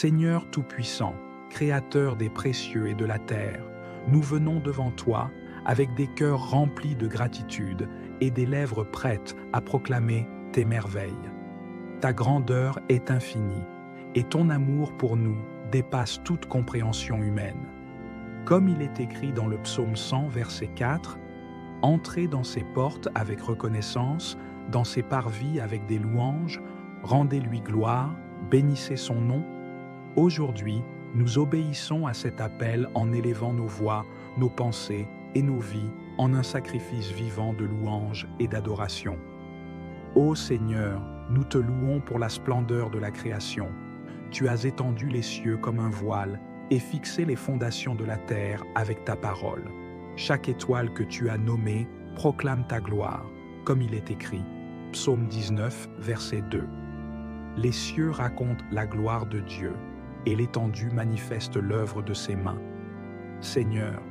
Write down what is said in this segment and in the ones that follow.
Seigneur Tout-Puissant, Créateur des précieux et de la terre, nous venons devant toi avec des cœurs remplis de gratitude et des lèvres prêtes à proclamer tes merveilles. Ta grandeur est infinie et ton amour pour nous dépasse toute compréhension humaine. Comme il est écrit dans le psaume 100, verset 4, « Entrez dans ses portes avec reconnaissance, dans ses parvis avec des louanges, rendez-lui gloire, bénissez son nom. » Aujourd'hui, nous obéissons à cet appel en élevant nos voix, nos pensées et nos vies en un sacrifice vivant de louange et d'adoration. Ô Seigneur, nous te louons pour la splendeur de la création. Tu as étendu les cieux comme un voile et fixé les fondations de la terre avec ta parole. Chaque étoile que tu as nommée proclame ta gloire, comme il est écrit. Psaume 19, verset 2. Les cieux racontent la gloire de Dieu, et l'étendue manifeste l'œuvre de ses mains. Seigneur,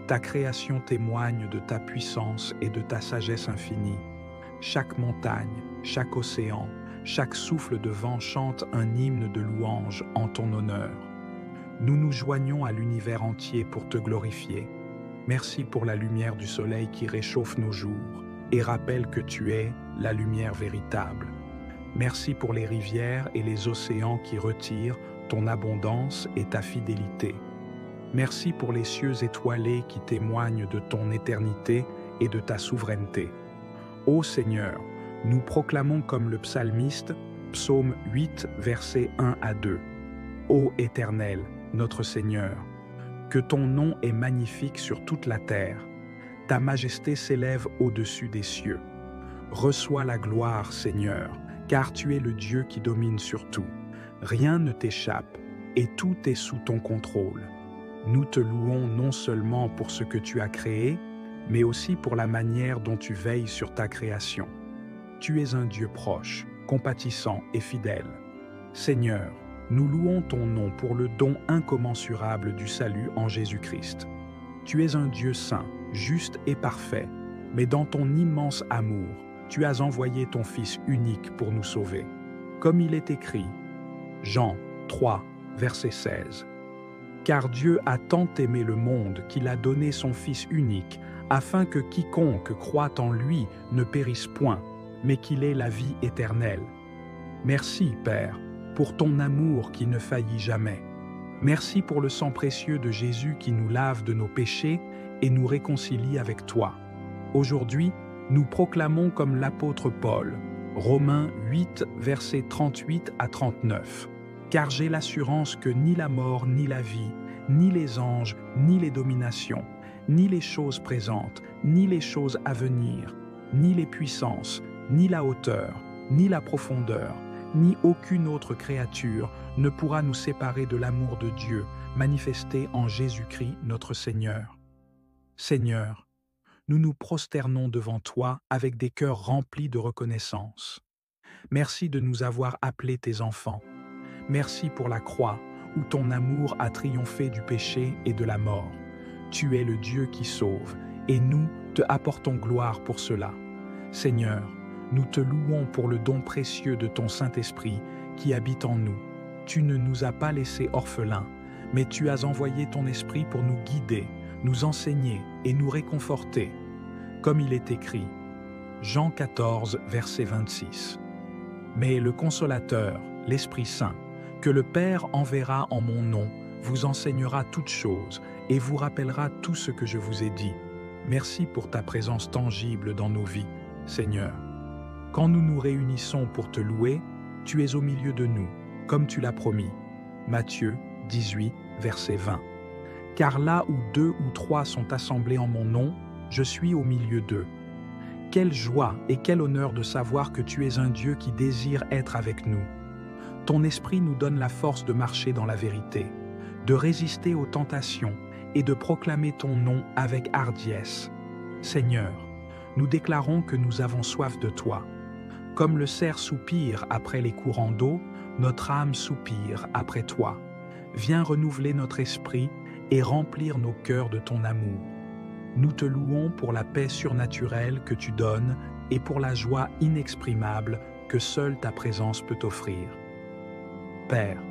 ta création témoigne de ta puissance et de ta sagesse infinie. Chaque montagne, chaque océan, chaque souffle de vent chante un hymne de louange en ton honneur. Nous nous joignons à l'univers entier pour te glorifier. Merci pour la lumière du soleil qui réchauffe nos jours et rappelle que tu es la lumière véritable. Merci pour les rivières et les océans qui retirent ton abondance et ta fidélité. Merci pour les cieux étoilés qui témoignent de ton éternité et de ta souveraineté. Ô Seigneur, nous proclamons comme le psalmiste, psaume 8, versets 1 à 2. Ô Éternel, notre Seigneur, que ton nom est magnifique sur toute la terre. Ta majesté s'élève au-dessus des cieux. Reçois la gloire, Seigneur, car tu es le Dieu qui domine sur tout. Rien ne t'échappe et tout est sous ton contrôle. Nous te louons non seulement pour ce que tu as créé, mais aussi pour la manière dont tu veilles sur ta création. Tu es un Dieu proche, compatissant et fidèle. Seigneur, nous louons ton nom pour le don incommensurable du salut en Jésus-Christ. Tu es un Dieu saint, juste et parfait, mais dans ton immense amour, tu as envoyé ton Fils unique pour nous sauver. Comme il est écrit, Jean 3, verset 16. Car Dieu a tant aimé le monde qu'il a donné son Fils unique, afin que quiconque croit en lui ne périsse point, mais qu'il ait la vie éternelle. Merci, Père, pour ton amour qui ne faillit jamais. Merci pour le sang précieux de Jésus qui nous lave de nos péchés et nous réconcilie avec toi. Aujourd'hui, nous proclamons comme l'apôtre Paul, Romains 8, versets 38 à 39. Car j'ai l'assurance que ni la mort, ni la vie, ni les anges, ni les dominations, ni les choses présentes, ni les choses à venir, ni les puissances, ni la hauteur, ni la profondeur, ni aucune autre créature ne pourra nous séparer de l'amour de Dieu manifesté en Jésus-Christ notre Seigneur. Seigneur, nous nous prosternons devant toi avec des cœurs remplis de reconnaissance. Merci de nous avoir appelés tes enfants. Merci pour la croix où ton amour a triomphé du péché et de la mort. Tu es le Dieu qui sauve et nous te apportons gloire pour cela. Seigneur, nous te louons pour le don précieux de ton Saint-Esprit qui habite en nous. Tu ne nous as pas laissés orphelins, mais tu as envoyé ton Esprit pour nous guider, nous enseigner et nous réconforter. Comme il est écrit, Jean 14, verset 26. Mais le Consolateur, l'Esprit Saint, que le Père enverra en mon nom, vous enseignera toutes choses et vous rappellera tout ce que je vous ai dit. Merci pour ta présence tangible dans nos vies, Seigneur. Quand nous nous réunissons pour te louer, tu es au milieu de nous, comme tu l'as promis. Matthieu 18, verset 20. Car là où 2 ou 3 sont assemblés en mon nom, je suis au milieu d'eux. Quelle joie et quel honneur de savoir que tu es un Dieu qui désire être avec nous. Ton esprit nous donne la force de marcher dans la vérité, de résister aux tentations et de proclamer ton nom avec hardiesse. Seigneur, nous déclarons que nous avons soif de toi. Comme le cerf soupire après les courants d'eau, notre âme soupire après toi. Viens renouveler notre esprit et remplir nos cœurs de ton amour. Nous te louons pour la paix surnaturelle que tu donnes et pour la joie inexprimable que seule ta présence peut offrir. Père,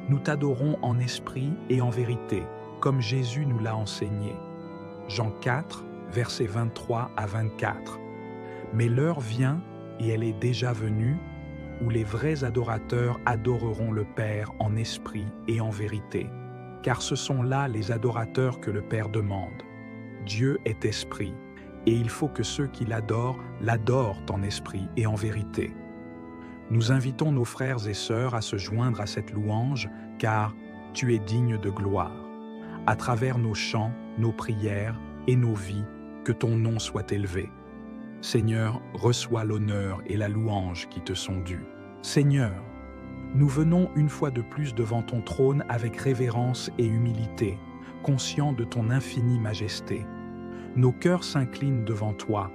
Nous t'adorons en esprit et en vérité, comme Jésus nous l'a enseigné. Jean 4, versets 23 à 24. Mais l'heure vient, et elle est déjà venue, où les vrais adorateurs adoreront le Père en esprit et en vérité, car ce sont là les adorateurs que le Père demande. Dieu est esprit, et il faut que ceux qui l'adorent en esprit et en vérité. Nous invitons nos frères et sœurs à se joindre à cette louange, car tu es digne de gloire. À travers nos chants, nos prières et nos vies, que ton nom soit élevé. Seigneur, reçois l'honneur et la louange qui te sont dus. Seigneur, nous venons une fois de plus devant ton trône avec révérence et humilité, conscients de ton infinie majesté. Nos cœurs s'inclinent devant toi,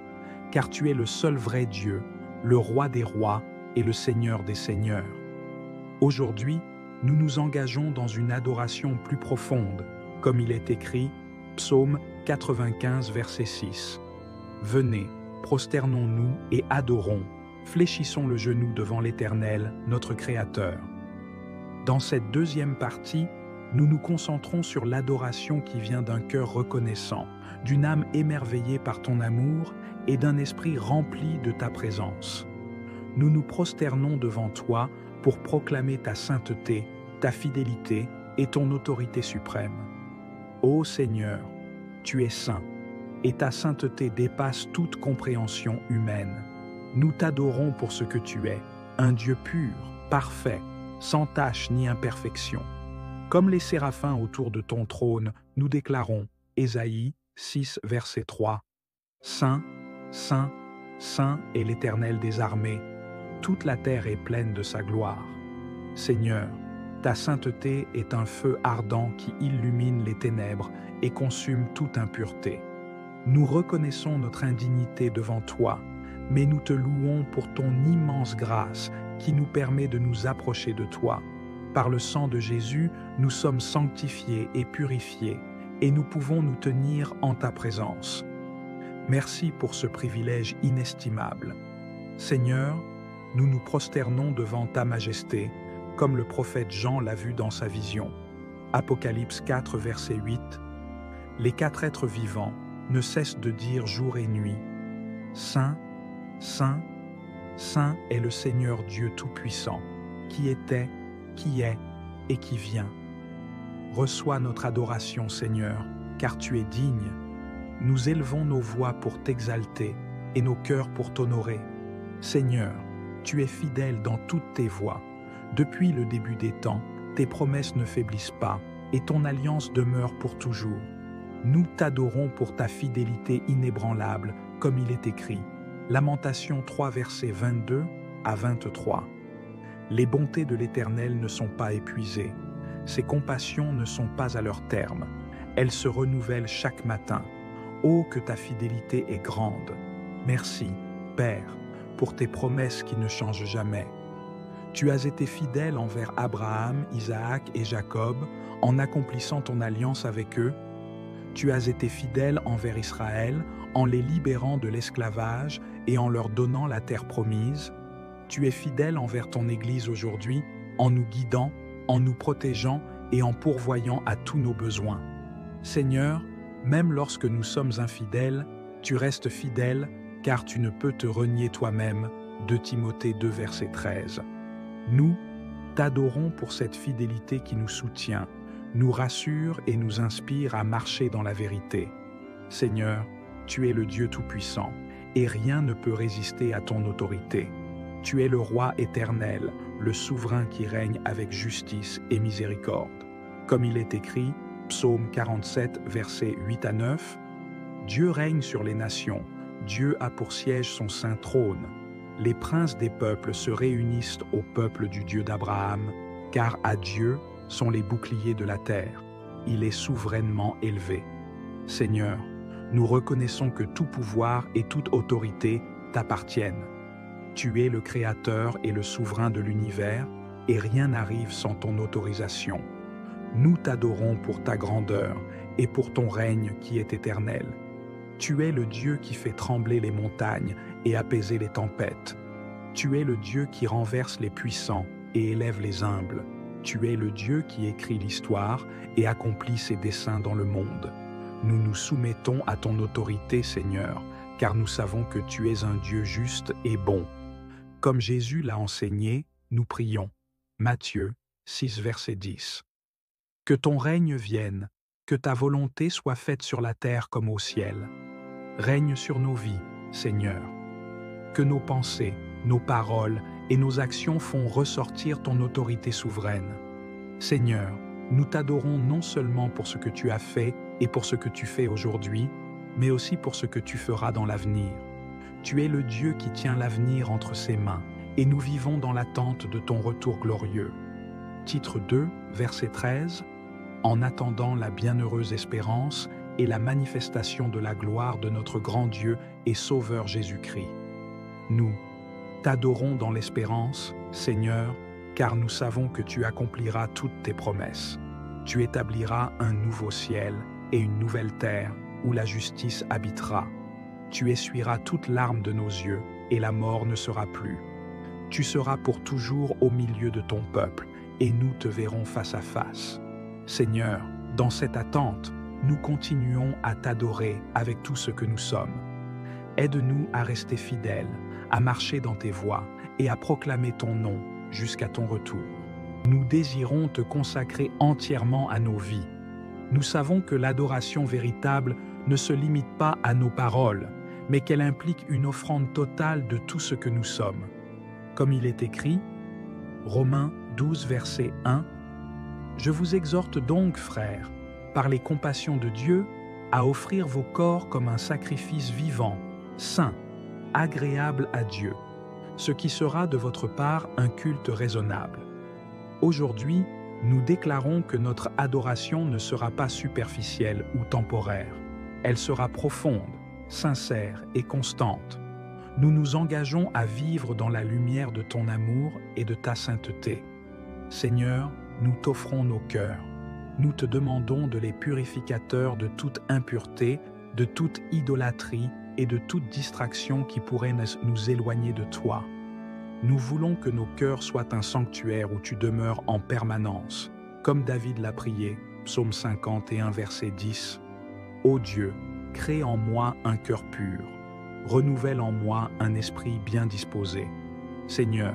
car tu es le seul vrai Dieu, le Roi des rois et le Seigneur des seigneurs. Aujourd'hui, nous nous engageons dans une adoration plus profonde, comme il est écrit, Psaume 95, verset 6. Venez, prosternons-nous et adorons, fléchissons le genou devant l'Éternel, notre Créateur. Dans cette deuxième partie, nous nous concentrons sur l'adoration qui vient d'un cœur reconnaissant, d'une âme émerveillée par ton amour et d'un esprit rempli de ta présence. Nous nous prosternons devant toi pour proclamer ta sainteté, ta fidélité et ton autorité suprême. Ô Seigneur, tu es saint, et ta sainteté dépasse toute compréhension humaine. Nous t'adorons pour ce que tu es, un Dieu pur, parfait, sans tache ni imperfection. Comme les séraphins autour de ton trône, nous déclarons, Ésaïe 6, verset 3, « Saint, Saint, Saint est l'Éternel des armées, toute la terre est pleine de sa gloire. » Seigneur, ta sainteté est un feu ardent qui illumine les ténèbres et consume toute impureté. Nous reconnaissons notre indignité devant toi, mais nous te louons pour ton immense grâce qui nous permet de nous approcher de toi. Par le sang de Jésus, nous sommes sanctifiés et purifiés, et nous pouvons nous tenir en ta présence. Merci pour ce privilège inestimable. Seigneur, nous nous prosternons devant ta majesté, comme le prophète Jean l'a vu dans sa vision. Apocalypse 4, verset 8. Les quatre êtres vivants ne cessent de dire jour et nuit, « Saint, Saint, Saint est le Seigneur Dieu Tout-Puissant, qui était, qui est et qui vient. » Reçois notre adoration, Seigneur, car tu es digne. Nous élevons nos voix pour t'exalter et nos cœurs pour t'honorer. Seigneur, tu es fidèle dans toutes tes voies. Depuis le début des temps, tes promesses ne faiblissent pas et ton alliance demeure pour toujours. Nous t'adorons pour ta fidélité inébranlable, comme il est écrit. Lamentation 3, versets 22 à 23. Les bontés de l'Éternel ne sont pas épuisées. Ses compassions ne sont pas à leur terme. Elles se renouvellent chaque matin. Oh, que ta fidélité est grande. Merci, Père, pour tes promesses qui ne changent jamais. Tu as été fidèle envers Abraham, Isaac et Jacob en accomplissant ton alliance avec eux. Tu as été fidèle envers Israël en les libérant de l'esclavage et en leur donnant la terre promise. Tu es fidèle envers ton Église aujourd'hui en nous guidant, en nous protégeant et en pourvoyant à tous nos besoins. Seigneur, même lorsque nous sommes infidèles, tu restes fidèle car tu ne peux te renier toi-même. 2 Timothée 2, verset 13. Nous t'adorons pour cette fidélité qui nous soutient, nous rassure et nous inspire à marcher dans la vérité. Seigneur, tu es le Dieu Tout-Puissant, et rien ne peut résister à ton autorité. Tu es le Roi éternel, le souverain qui règne avec justice et miséricorde. Comme il est écrit, Psaume 47, versets 8 à 9, « Dieu règne sur les nations, Dieu a pour siège son saint trône. Les princes des peuples se réunissent au peuple du Dieu d'Abraham, car à Dieu sont les boucliers de la terre. Il est souverainement élevé. Seigneur, nous reconnaissons que tout pouvoir et toute autorité t'appartiennent. Tu es le Créateur et le souverain de l'univers, et rien n'arrive sans ton autorisation. Nous t'adorons pour ta grandeur et pour ton règne qui est éternel. Tu es le Dieu qui fait trembler les montagnes et apaiser les tempêtes. Tu es le Dieu qui renverse les puissants et élève les humbles. Tu es le Dieu qui écrit l'histoire et accomplit ses desseins dans le monde. Nous nous soumettons à ton autorité, Seigneur, car nous savons que tu es un Dieu juste et bon. Comme Jésus l'a enseigné, nous prions. Matthieu 6, verset 10. Que ton règne vienne, que ta volonté soit faite sur la terre comme au ciel. Règne sur nos vies, Seigneur. Que nos pensées, nos paroles et nos actions font ressortir ton autorité souveraine. Seigneur, nous t'adorons non seulement pour ce que tu as fait et pour ce que tu fais aujourd'hui, mais aussi pour ce que tu feras dans l'avenir. Tu es le Dieu qui tient l'avenir entre ses mains, et nous vivons dans l'attente de ton retour glorieux. Titre 2, verset 13. En attendant la bienheureuse espérance et la manifestation de la gloire de notre grand Dieu et Sauveur Jésus-Christ. Nous t'adorons dans l'espérance, Seigneur, car nous savons que tu accompliras toutes tes promesses. Tu établiras un nouveau ciel et une nouvelle terre où la justice habitera. Tu essuieras toute larme de nos yeux et la mort ne sera plus. Tu seras pour toujours au milieu de ton peuple et nous te verrons face à face. Seigneur, dans cette attente, nous continuons à t'adorer avec tout ce que nous sommes. Aide-nous à rester fidèles, à marcher dans tes voies et à proclamer ton nom jusqu'à ton retour. Nous désirons te consacrer entièrement à nos vies. Nous savons que l'adoration véritable ne se limite pas à nos paroles, mais qu'elle implique une offrande totale de tout ce que nous sommes. Comme il est écrit, Romains 12, verset 1, « Je vous exhorte donc, frères, par les compassions de Dieu, à offrir vos corps comme un sacrifice vivant, saint, agréable à Dieu, ce qui sera de votre part un culte raisonnable. » Aujourd'hui, nous déclarons que notre adoration ne sera pas superficielle ou temporaire. Elle sera profonde, sincère et constante. Nous nous engageons à vivre dans la lumière de ton amour et de ta sainteté. Seigneur, nous t'offrons nos cœurs. Nous te demandons de les purificateurs de toute impureté, de toute idolâtrie et de toute distraction qui pourrait nous éloigner de toi. Nous voulons que nos cœurs soient un sanctuaire où tu demeures en permanence, comme David l'a prié, Psaume 51, verset 10. Ô Dieu, crée en moi un cœur pur, renouvelle en moi un esprit bien disposé. Seigneur,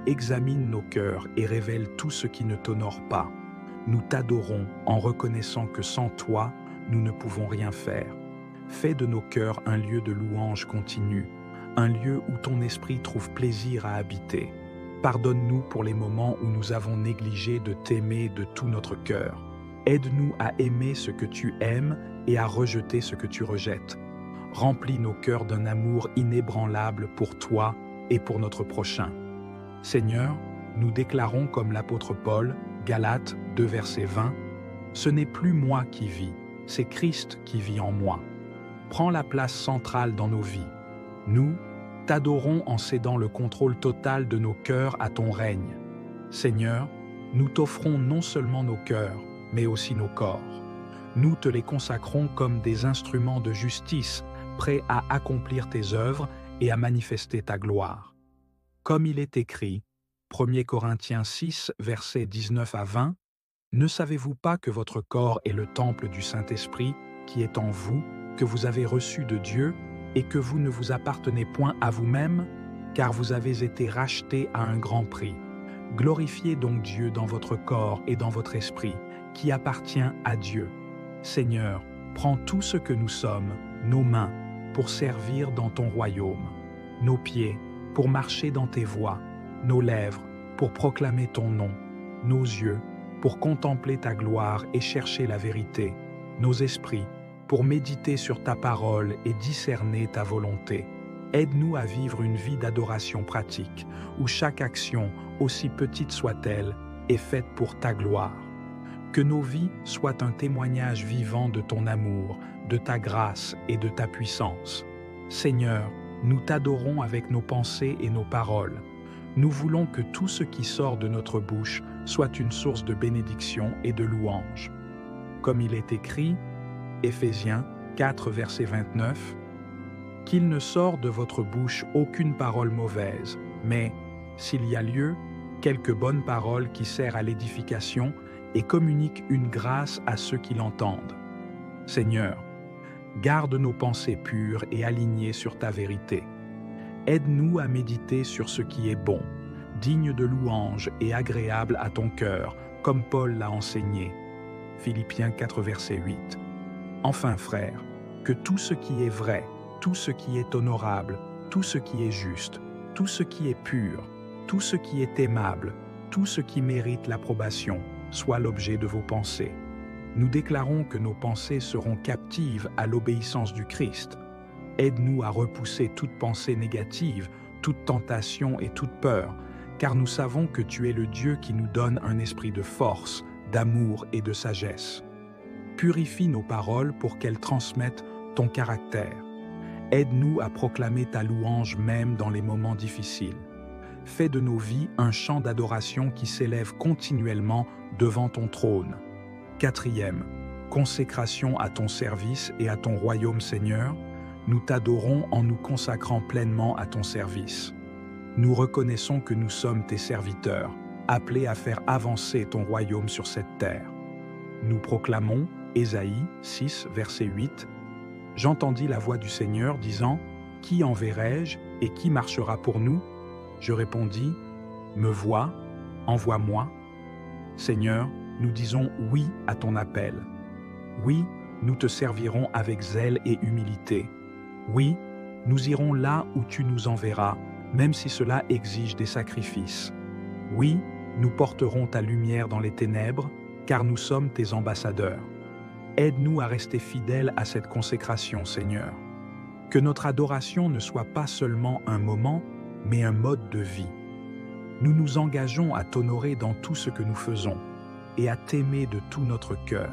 examine nos cœurs et révèle tout ce qui ne t'honore pas. Nous t'adorons en reconnaissant que sans toi, nous ne pouvons rien faire. Fais de nos cœurs un lieu de louange continue, un lieu où ton esprit trouve plaisir à habiter. Pardonne-nous pour les moments où nous avons négligé de t'aimer de tout notre cœur. Aide-nous à aimer ce que tu aimes et à rejeter ce que tu rejettes. Remplis nos cœurs d'un amour inébranlable pour toi et pour notre prochain. Seigneur, nous déclarons comme l'apôtre Paul, Galates 2, verset 20, « Ce n'est plus moi qui vis, c'est Christ qui vit en moi. » Prends la place centrale dans nos vies. Nous t'adorons en cédant le contrôle total de nos cœurs à ton règne. Seigneur, nous t'offrons non seulement nos cœurs, mais aussi nos corps. Nous te les consacrons comme des instruments de justice, prêts à accomplir tes œuvres et à manifester ta gloire. Comme il est écrit, 1 Corinthiens 6, versets 19 à 20, « Ne savez-vous pas que votre corps est le temple du Saint-Esprit qui est en vous, que vous avez reçu de Dieu, et que vous ne vous appartenez point à vous-même, car vous avez été rachetés à un grand prix. Glorifiez donc Dieu dans votre corps et dans votre esprit, qui appartient à Dieu. Seigneur, prends tout ce que nous sommes, nos mains, pour servir dans ton royaume, nos pieds, pour marcher dans tes voies, nos lèvres, pour proclamer ton nom, nos yeux, pour contempler ta gloire et chercher la vérité, nos esprits, pour méditer sur ta parole et discerner ta volonté. Aide-nous à vivre une vie d'adoration pratique, où chaque action, aussi petite soit-elle, est faite pour ta gloire. Que nos vies soient un témoignage vivant de ton amour, de ta grâce et de ta puissance. Seigneur, nous t'adorons avec nos pensées et nos paroles. Nous voulons que tout ce qui sort de notre bouche soit une source de bénédiction et de louange. Comme il est écrit, Éphésiens 4, verset 29, « Qu'il ne sort de votre bouche aucune parole mauvaise, mais, s'il y a lieu, quelques bonnes paroles qui servent à l'édification et communiquent une grâce à ceux qui l'entendent. Seigneur, garde nos pensées pures et alignées sur ta vérité. Aide-nous à méditer sur ce qui est bon, digne de louange et agréable à ton cœur, comme Paul l'a enseigné. Philippiens 4, verset 8. Enfin, frères, que tout ce qui est vrai, tout ce qui est honorable, tout ce qui est juste, tout ce qui est pur, tout ce qui est aimable, tout ce qui mérite l'approbation, soit l'objet de vos pensées. Nous déclarons que nos pensées seront captives à l'obéissance du Christ. Aide-nous à repousser toute pensée négative, toute tentation et toute peur, car nous savons que tu es le Dieu qui nous donne un esprit de force, d'amour et de sagesse. Purifie nos paroles pour qu'elles transmettent ton caractère. Aide-nous à proclamer ta louange même dans les moments difficiles. Fais de nos vies un chant d'adoration qui s'élève continuellement devant ton trône. 4e, consécration à ton service et à ton royaume, Seigneur. Nous t'adorons en nous consacrant pleinement à ton service. Nous reconnaissons que nous sommes tes serviteurs, appelés à faire avancer ton royaume sur cette terre. Nous proclamons, Ésaïe 6, verset 8, « J'entendis la voix du Seigneur disant, « Qui enverrai-je et qui marchera pour nous ?» Je répondis, « Me vois, envoie-moi. » Seigneur, nous disons oui à ton appel. Oui, nous te servirons avec zèle et humilité. Oui, nous irons là où tu nous enverras, même si cela exige des sacrifices. Oui, nous porterons ta lumière dans les ténèbres, car nous sommes tes ambassadeurs. Aide-nous à rester fidèles à cette consécration, Seigneur. Que notre adoration ne soit pas seulement un moment, mais un mode de vie. Nous nous engageons à t'honorer dans tout ce que nous faisons et à t'aimer de tout notre cœur,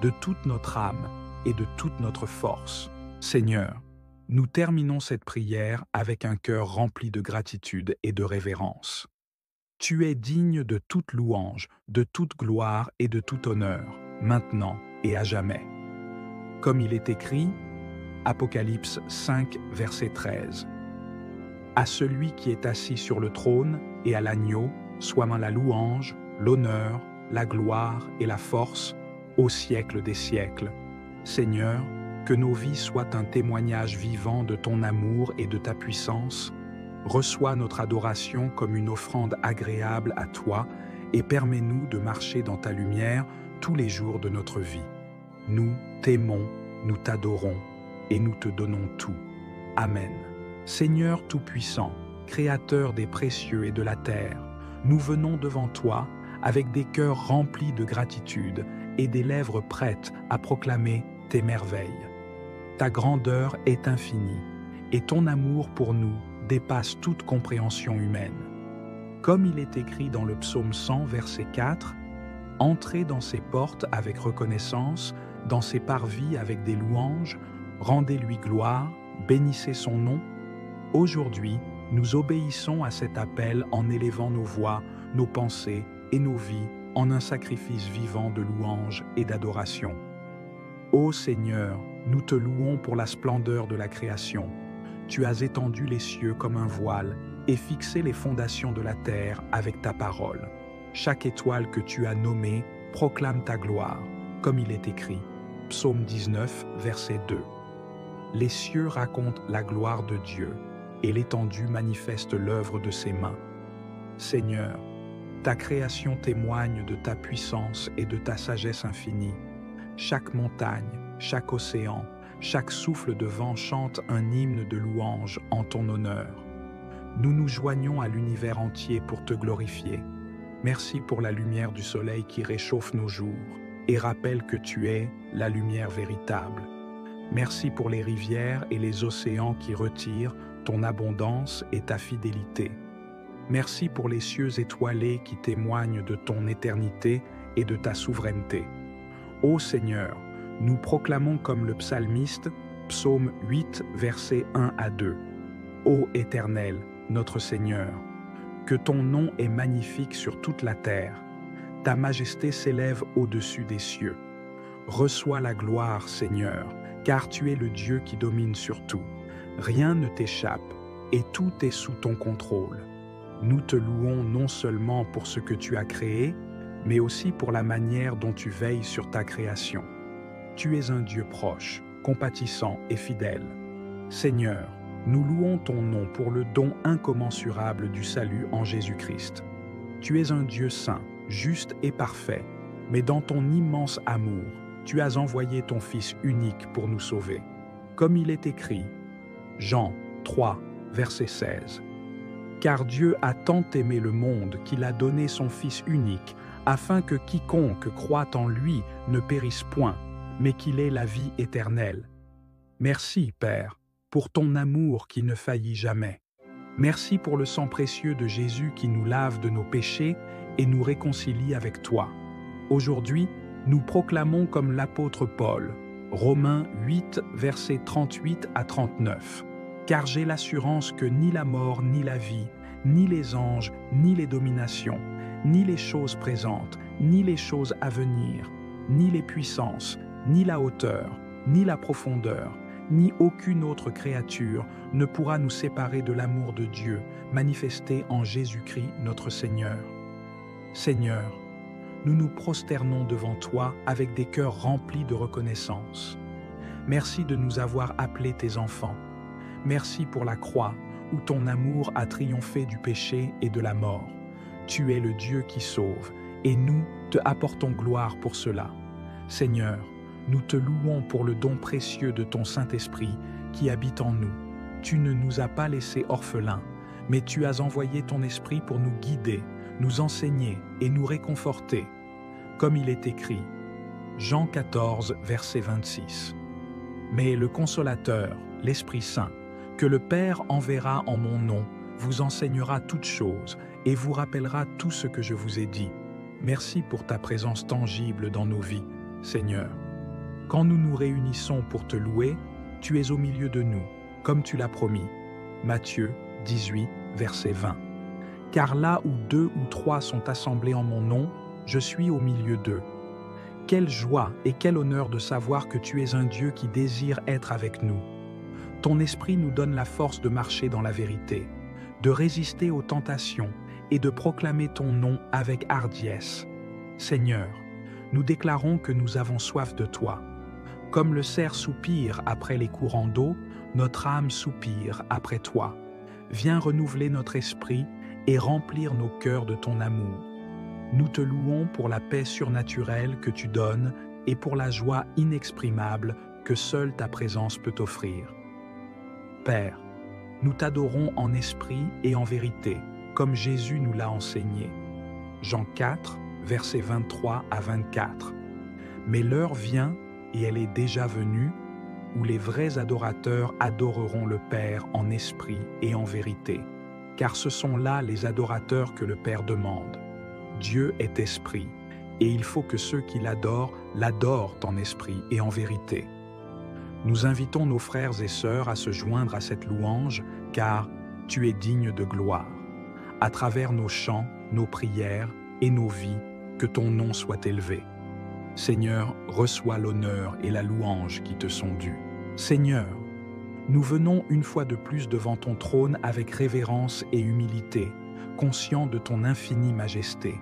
de toute notre âme et de toute notre force. Seigneur, nous terminons cette prière avec un cœur rempli de gratitude et de révérence. Tu es digne de toute louange, de toute gloire et de tout honneur, maintenant et à jamais. Comme il est écrit, Apocalypse 5, verset 13. À celui qui est assis sur le trône et à l'agneau, soit la louange, l'honneur, la gloire et la force, au siècle des siècles. Seigneur, que nos vies soient un témoignage vivant de ton amour et de ta puissance. Reçois notre adoration comme une offrande agréable à toi et permets-nous de marcher dans ta lumière tous les jours de notre vie. Nous t'aimons, nous t'adorons et nous te donnons tout. Amen. Seigneur Tout-Puissant, Créateur des précieux et de la terre, nous venons devant toi avec des cœurs remplis de gratitude et des lèvres prêtes à proclamer tes merveilles. Ta grandeur est infinie et ton amour pour nous dépasse toute compréhension humaine. Comme il est écrit dans le psaume 100, verset 4, « Entrez dans ses portes avec reconnaissance, dans ses parvis avec des louanges, rendez-lui gloire, bénissez son nom. » Aujourd'hui, nous obéissons à cet appel en élevant nos voix, nos pensées et nos vies en un sacrifice vivant de louange et d'adoration. Ô Seigneur, nous te louons pour la splendeur de la création. Tu as étendu les cieux comme un voile et fixé les fondations de la terre avec ta parole. Chaque étoile que tu as nommée proclame ta gloire, comme il est écrit. Psaume 19, verset 2. Les cieux racontent la gloire de Dieu, et l'étendue manifeste l'œuvre de ses mains. Seigneur, ta création témoigne de ta puissance et de ta sagesse infinie. Chaque montagne, chaque océan, chaque souffle de vent chante un hymne de louange en ton honneur. Nous nous joignons à l'univers entier pour te glorifier. Merci pour la lumière du soleil qui réchauffe nos jours et rappelle que tu es la lumière véritable. Merci pour les rivières et les océans qui retirent ton abondance et ta fidélité. Merci pour les cieux étoilés qui témoignent de ton éternité et de ta souveraineté. Ô Seigneur, nous proclamons comme le psalmiste, psaume 8, versets 1 à 2. Ô Éternel, notre Seigneur, que ton nom est magnifique sur toute la terre. Ta majesté s'élève au-dessus des cieux. Reçois la gloire, Seigneur, car tu es le Dieu qui domine sur tout. Rien ne t'échappe et tout est sous ton contrôle. Nous te louons non seulement pour ce que tu as créé, mais aussi pour la manière dont tu veilles sur ta création. Tu es un Dieu proche, compatissant et fidèle. Seigneur, nous louons ton nom pour le don incommensurable du salut en Jésus-Christ. Tu es un Dieu saint, juste et parfait, mais dans ton immense amour, tu as envoyé ton Fils unique pour nous sauver. Comme il est écrit, Jean 3, verset 16. Car Dieu a tant aimé le monde qu'il a donné son Fils unique, afin que quiconque croit en lui ne périsse point, mais qu'il ait la vie éternelle. Merci, Père, pour ton amour qui ne faillit jamais. Merci pour le sang précieux de Jésus qui nous lave de nos péchés et nous réconcilie avec toi. Aujourd'hui, nous proclamons comme l'apôtre Paul, Romains 8, versets 38 à 39. Car j'ai l'assurance que ni la mort, ni la vie, ni les anges, ni les dominations, ni les choses présentes, ni les choses à venir, ni les puissances, ni la hauteur, ni la profondeur, ni aucune autre créature ne pourra nous séparer de l'amour de Dieu manifesté en Jésus-Christ notre Seigneur. Seigneur, nous nous prosternons devant toi avec des cœurs remplis de reconnaissance. Merci de nous avoir appelés tes enfants. Merci pour la croix où ton amour a triomphé du péché et de la mort. Tu es le Dieu qui sauve, et nous te apportons gloire pour cela. Seigneur, nous te louons pour le don précieux de ton Saint-Esprit qui habite en nous. Tu ne nous as pas laissés orphelins, mais tu as envoyé ton Esprit pour nous guider, nous enseigner et nous réconforter. Comme il est écrit, Jean 14, verset 26. Mais le Consolateur, l'Esprit Saint, que le Père enverra en mon nom, vous enseignera toutes choses et vous rappellera tout ce que je vous ai dit. Merci pour ta présence tangible dans nos vies, Seigneur. Quand nous nous réunissons pour te louer, tu es au milieu de nous, comme tu l'as promis. Matthieu 18, verset 20. Car là où 2 ou 3 sont assemblés en mon nom, je suis au milieu d'eux. Quelle joie et quel honneur de savoir que tu es un Dieu qui désire être avec nous. Ton esprit nous donne la force de marcher dans la vérité, de résister aux tentations et de proclamer ton nom avec hardiesse. Seigneur, nous déclarons que nous avons soif de toi. Comme le cerf soupire après les courants d'eau, notre âme soupire après toi. Viens renouveler notre esprit et remplir nos cœurs de ton amour. Nous te louons pour la paix surnaturelle que tu donnes et pour la joie inexprimable que seule ta présence peut offrir. Père, nous t'adorons en esprit et en vérité, comme Jésus nous l'a enseigné. Jean 4, versets 23 à 24. Mais l'heure vient, et elle est déjà venue, où les vrais adorateurs adoreront le Père en esprit et en vérité, car ce sont là les adorateurs que le Père demande. Dieu est esprit, et il faut que ceux qui l'adorent en esprit et en vérité. Nous invitons nos frères et sœurs à se joindre à cette louange, car tu es digne de gloire. À travers nos chants, nos prières et nos vies, que ton nom soit élevé. Seigneur, reçois l'honneur et la louange qui te sont dus. Seigneur, nous venons une fois de plus devant ton trône avec révérence et humilité, conscients de ton infinie majesté.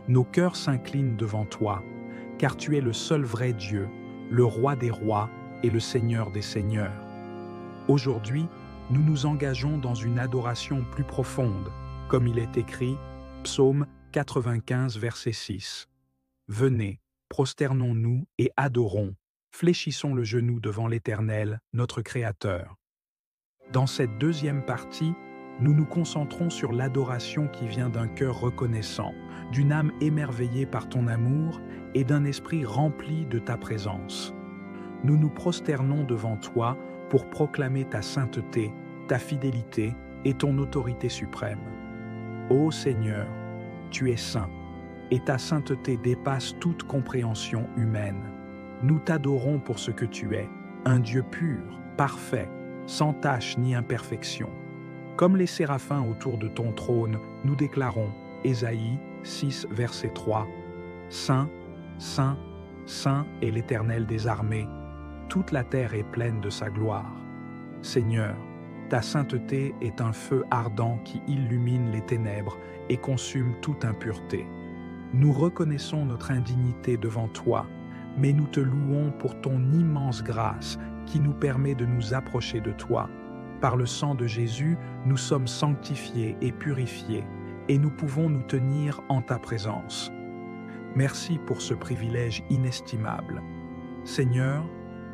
Nos cœurs s'inclinent devant toi, car tu es le seul vrai Dieu, le Roi des rois et le Seigneur des seigneurs. Aujourd'hui, nous nous engageons dans une adoration plus profonde, comme il est écrit, Psaume 95, verset 6. Venez, prosternons-nous et adorons, fléchissons le genou devant l'Éternel, notre Créateur. Dans cette deuxième partie, nous nous concentrons sur l'adoration qui vient d'un cœur reconnaissant, d'une âme émerveillée par ton amour et d'un esprit rempli de ta présence. Nous nous prosternons devant toi pour proclamer ta sainteté, ta fidélité et ton autorité suprême. Ô Seigneur, tu es saint, et ta sainteté dépasse toute compréhension humaine. Nous t'adorons pour ce que tu es, un Dieu pur, parfait, sans tache ni imperfection. Comme les séraphins autour de ton trône, nous déclarons, Ésaïe 6, verset 3, « Saint, Saint, Saint est l'Éternel des armées, toute la terre est pleine de sa gloire. » Seigneur, Ta sainteté est un feu ardent qui illumine les ténèbres et consume toute impureté. Nous reconnaissons notre indignité devant toi, mais nous te louons pour ton immense grâce qui nous permet de nous approcher de toi. Par le sang de Jésus, nous sommes sanctifiés et purifiés, et nous pouvons nous tenir en ta présence. Merci pour ce privilège inestimable. Seigneur,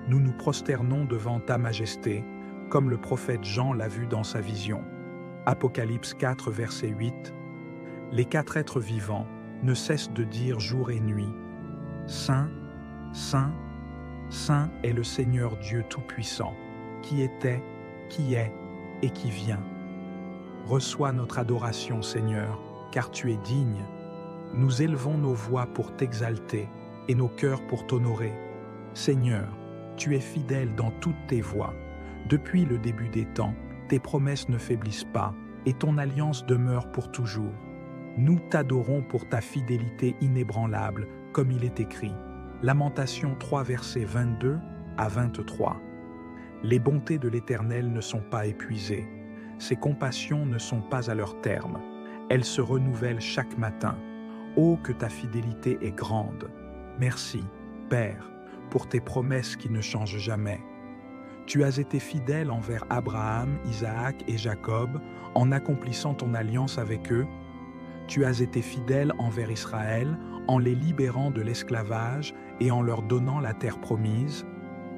nous nous prosternons devant ta majesté, comme le prophète Jean l'a vu dans sa vision. Apocalypse 4, verset 8. Les quatre êtres vivants ne cessent de dire jour et nuit, « Saint, Saint, Saint est le Seigneur Dieu Tout-Puissant, qui était, qui est et qui vient. » Reçois notre adoration, Seigneur, car tu es digne. Nous élevons nos voix pour t'exalter et nos cœurs pour t'honorer. Seigneur, tu es fidèle dans toutes tes voies. Depuis le début des temps, tes promesses ne faiblissent pas et ton alliance demeure pour toujours. Nous t'adorons pour ta fidélité inébranlable, comme il est écrit. Lamentation 3, versets 22 à 23. Les bontés de l'Éternel ne sont pas épuisées. Ses compassions ne sont pas à leur terme. Elles se renouvellent chaque matin. Oh, que ta fidélité est grande. Merci, Père, pour tes promesses qui ne changent jamais. Tu as été fidèle envers Abraham, Isaac et Jacob en accomplissant ton alliance avec eux. Tu as été fidèle envers Israël en les libérant de l'esclavage et en leur donnant la terre promise.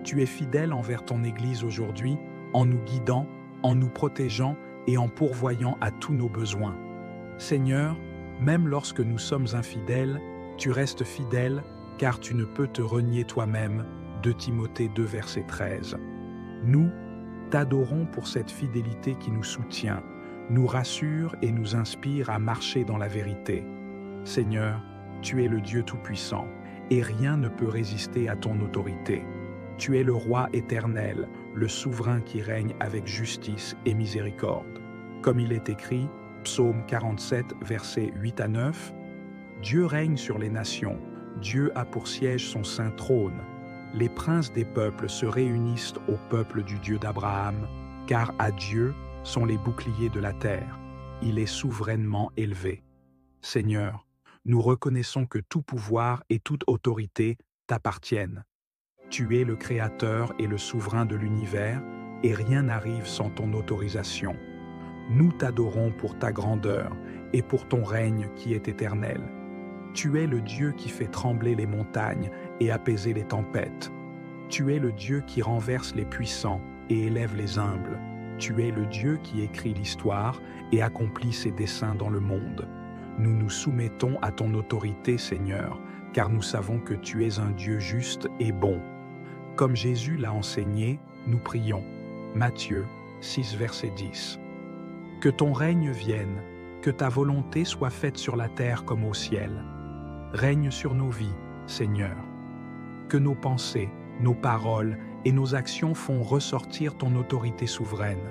Tu es fidèle envers ton Église aujourd'hui en nous guidant, en nous protégeant et en pourvoyant à tous nos besoins. Seigneur, même lorsque nous sommes infidèles, tu restes fidèle car tu ne peux te renier toi-même. 2 Timothée 2, verset 13. Nous t'adorons pour cette fidélité qui nous soutient, nous rassure et nous inspire à marcher dans la vérité. Seigneur, tu es le Dieu Tout-Puissant, et rien ne peut résister à ton autorité. Tu es le Roi éternel, le souverain qui règne avec justice et miséricorde. Comme il est écrit, Psaume 47, versets 8 à 9, « Dieu règne sur les nations, Dieu a pour siège son saint trône. Les princes des peuples se réunissent au peuple du Dieu d'Abraham, car à Dieu sont les boucliers de la terre. Il est souverainement élevé. Seigneur, nous reconnaissons que tout pouvoir et toute autorité t'appartiennent. Tu es le Créateur et le souverain de l'univers, et rien n'arrive sans ton autorisation. Nous t'adorons pour ta grandeur et pour ton règne qui est éternel. Tu es le Dieu qui fait trembler les montagnes et apaiser les tempêtes. Tu es le Dieu qui renverse les puissants et élève les humbles. Tu es le Dieu qui écrit l'histoire et accomplit ses desseins dans le monde. Nous nous soumettons à ton autorité, Seigneur, car nous savons que tu es un Dieu juste et bon. Comme Jésus l'a enseigné, nous prions. Matthieu 6, verset 10. Que ton règne vienne, que ta volonté soit faite sur la terre comme au ciel. Règne sur nos vies, Seigneur. Que nos pensées, nos paroles et nos actions font ressortir ton autorité souveraine.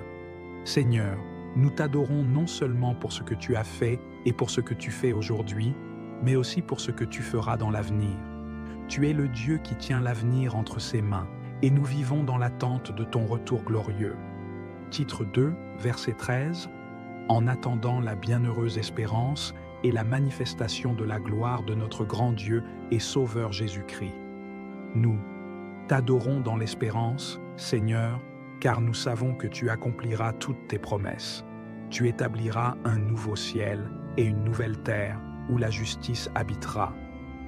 Seigneur, nous t'adorons non seulement pour ce que tu as fait et pour ce que tu fais aujourd'hui, mais aussi pour ce que tu feras dans l'avenir. Tu es le Dieu qui tient l'avenir entre ses mains, et nous vivons dans l'attente de ton retour glorieux. Titre 2, verset 13. En attendant la bienheureuse espérance et la manifestation de la gloire de notre grand Dieu et Sauveur Jésus-Christ. Nous t'adorons dans l'espérance, Seigneur, car nous savons que tu accompliras toutes tes promesses. Tu établiras un nouveau ciel et une nouvelle terre où la justice habitera.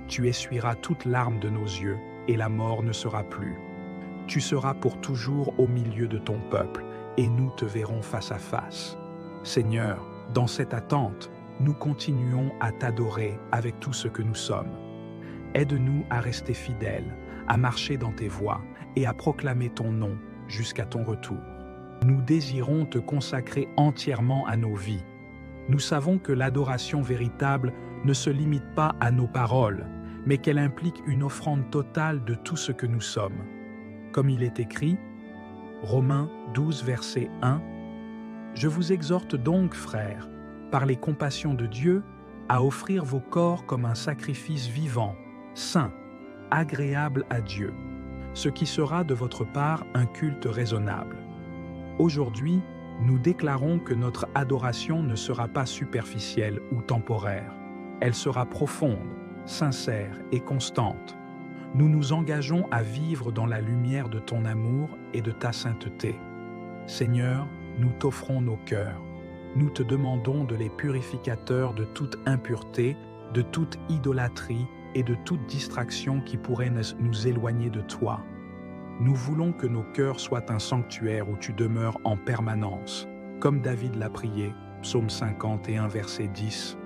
Tu essuieras toute larme de nos yeux et la mort ne sera plus. Tu seras pour toujours au milieu de ton peuple et nous te verrons face à face. Seigneur, dans cette attente, nous continuons à t'adorer avec tout ce que nous sommes. Aide-nous à rester fidèles, à marcher dans tes voies et à proclamer ton nom jusqu'à ton retour. Nous désirons te consacrer entièrement à nos vies. Nous savons que l'adoration véritable ne se limite pas à nos paroles, mais qu'elle implique une offrande totale de tout ce que nous sommes. Comme il est écrit, Romains 12, verset 1, « Je vous exhorte donc, frères, par les compassions de Dieu, à offrir vos corps comme un sacrifice vivant, saint, agréable à Dieu, ce qui sera de votre part un culte raisonnable. » Aujourd'hui, Nous déclarons que notre adoration ne sera pas superficielle ou temporaire. Elle sera profonde, sincère et constante. Nous nous engageons à vivre dans la lumière de ton amour et de ta sainteté. Seigneur, nous t'offrons nos cœurs. Nous te demandons de les purificateurs de toute impureté, de toute idolâtrie et de toute distraction qui pourrait nous éloigner de toi. Nous voulons que nos cœurs soient un sanctuaire où tu demeures en permanence, comme David l'a prié, Psaume 51, verset 10.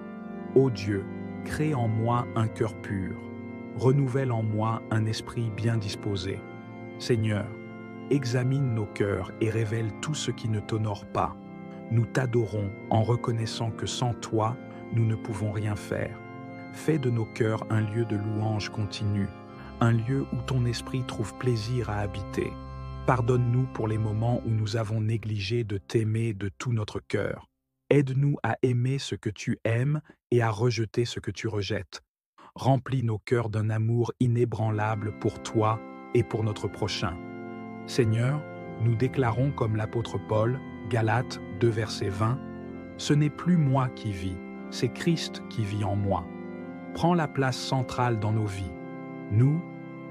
Ô Dieu, crée en moi un cœur pur, renouvelle en moi un esprit bien disposé. Seigneur, examine nos cœurs et révèle tout ce qui ne t'honore pas. Nous t'adorons en reconnaissant que sans toi, nous ne pouvons rien faire. Fais de nos cœurs un lieu de louange continue, un lieu où ton esprit trouve plaisir à habiter. Pardonne-nous pour les moments où nous avons négligé de t'aimer de tout notre cœur. Aide-nous à aimer ce que tu aimes et à rejeter ce que tu rejettes. Remplis nos cœurs d'un amour inébranlable pour toi et pour notre prochain. Seigneur, nous déclarons comme l'apôtre Paul, Galates 2, verset 20, « Ce n'est plus moi qui vis, c'est Christ qui vit en moi. » Prends la place centrale dans nos vies. Nous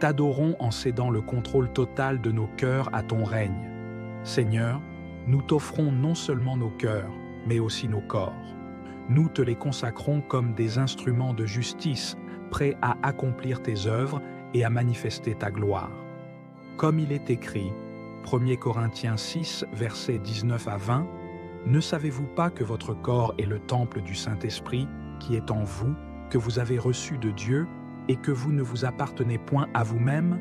t'adorons en cédant le contrôle total de nos cœurs à ton règne. Seigneur, nous t'offrons non seulement nos cœurs, mais aussi nos corps. Nous te les consacrons comme des instruments de justice, prêts à accomplir tes œuvres et à manifester ta gloire. Comme il est écrit, 1 Corinthiens 6, versets 19 à 20, « Ne savez-vous pas que votre corps est le temple du Saint-Esprit qui est en vous, que vous avez reçu de Dieu, et que vous ne vous appartenez point à vous-même,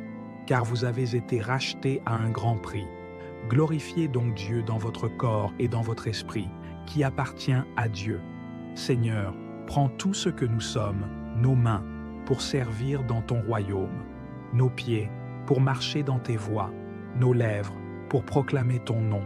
car vous avez été rachetés à un grand prix. Glorifiez donc Dieu dans votre corps et dans votre esprit, qui appartient à Dieu. Seigneur, prends tout ce que nous sommes, nos mains, pour servir dans ton royaume, nos pieds, pour marcher dans tes voies, nos lèvres, pour proclamer ton nom,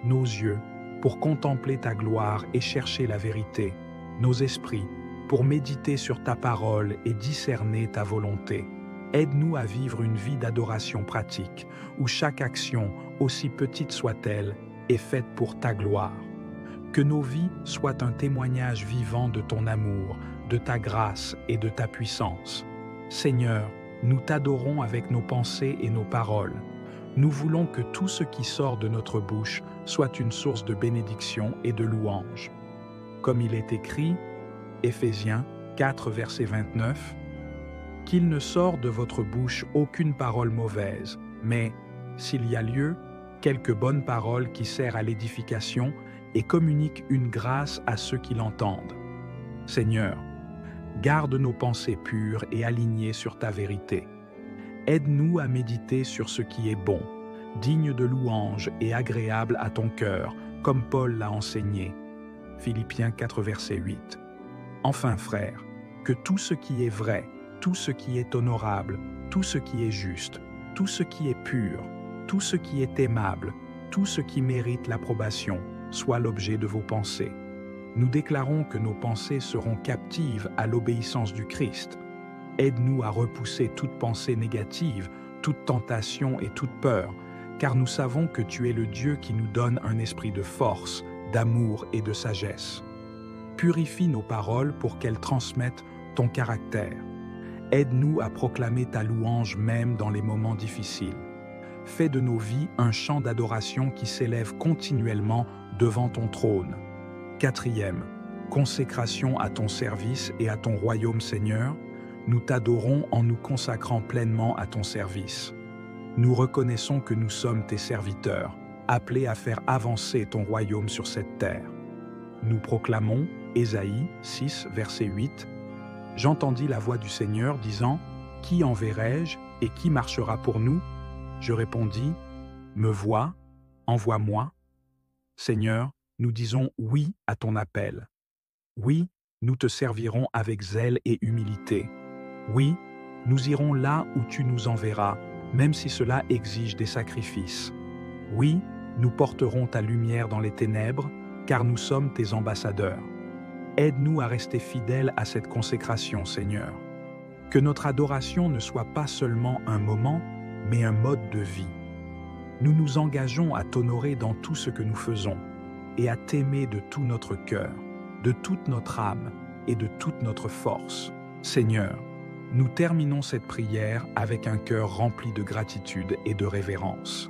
nos yeux, pour contempler ta gloire et chercher la vérité, nos esprits, pour méditer sur ta parole et discerner ta volonté. Aide-nous à vivre une vie d'adoration pratique, où chaque action, aussi petite soit-elle, est faite pour ta gloire. Que nos vies soient un témoignage vivant de ton amour, de ta grâce et de ta puissance. Seigneur, nous t'adorons avec nos pensées et nos paroles. Nous voulons que tout ce qui sort de notre bouche soit une source de bénédiction et de louange. Comme il est écrit, Éphésiens 4, verset 29, « Qu'il ne sort de votre bouche aucune parole mauvaise, mais, s'il y a lieu, quelque bonne parole qui sert à l'édification et communique une grâce à ceux qui l'entendent. Seigneur, garde nos pensées pures et alignées sur ta vérité. Aide-nous à méditer sur ce qui est bon, digne de louange et agréable à ton cœur, comme Paul l'a enseigné. » Philippiens 4, verset 8. Enfin, frères, que tout ce qui est vrai, tout ce qui est honorable, tout ce qui est juste, tout ce qui est pur, tout ce qui est aimable, tout ce qui mérite l'approbation, soit l'objet de vos pensées. Nous déclarons que nos pensées seront captives à l'obéissance du Christ. Aide-nous à repousser toute pensée négative, toute tentation et toute peur, car nous savons que tu es le Dieu qui nous donne un esprit de force, d'amour et de sagesse. Purifie nos paroles pour qu'elles transmettent ton caractère. Aide-nous à proclamer ta louange même dans les moments difficiles. Fais de nos vies un chant d'adoration qui s'élève continuellement devant ton trône. 4e, consécration à ton service et à ton royaume, Seigneur. Nous t'adorons en nous consacrant pleinement à ton service. Nous reconnaissons que nous sommes tes serviteurs, appelés à faire avancer ton royaume sur cette terre. Nous proclamons, Ésaïe 6, verset 8, « J'entendis la voix du Seigneur disant, « Qui enverrai-je et qui marchera pour nous ?» Je répondis, « Me vois, envoie-moi. » Seigneur, nous disons oui à ton appel. Oui, nous te servirons avec zèle et humilité. Oui, nous irons là où tu nous enverras, même si cela exige des sacrifices. Oui, nous porterons ta lumière dans les ténèbres, car nous sommes tes ambassadeurs. Aide-nous à rester fidèles à cette consécration, Seigneur. Que notre adoration ne soit pas seulement un moment, mais un mode de vie. Nous nous engageons à t'honorer dans tout ce que nous faisons. et à t'aimer de tout notre cœur, de toute notre âme et de toute notre force. Seigneur, nous terminons cette prière avec un cœur rempli de gratitude et de révérence.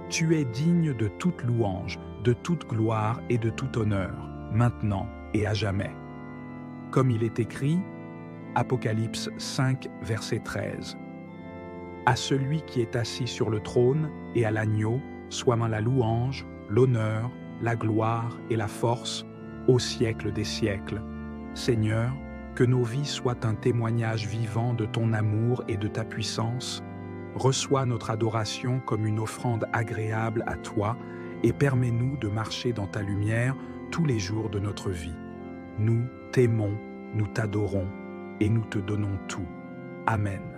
Tu es digne de toute louange, de toute gloire et de tout honneur, maintenant et à jamais. Comme il est écrit, Apocalypse 5, verset 13. À celui qui est assis sur le trône et à l'agneau, soit la louange, l'honneur, la gloire et la force, au siècle des siècles. Seigneur, que nos vies soient un témoignage vivant de ton amour et de ta puissance. Reçois notre adoration comme une offrande agréable à toi et permets-nous de marcher dans ta lumière tous les jours de notre vie. Nous t'aimons, nous t'adorons et nous te donnons tout. Amen.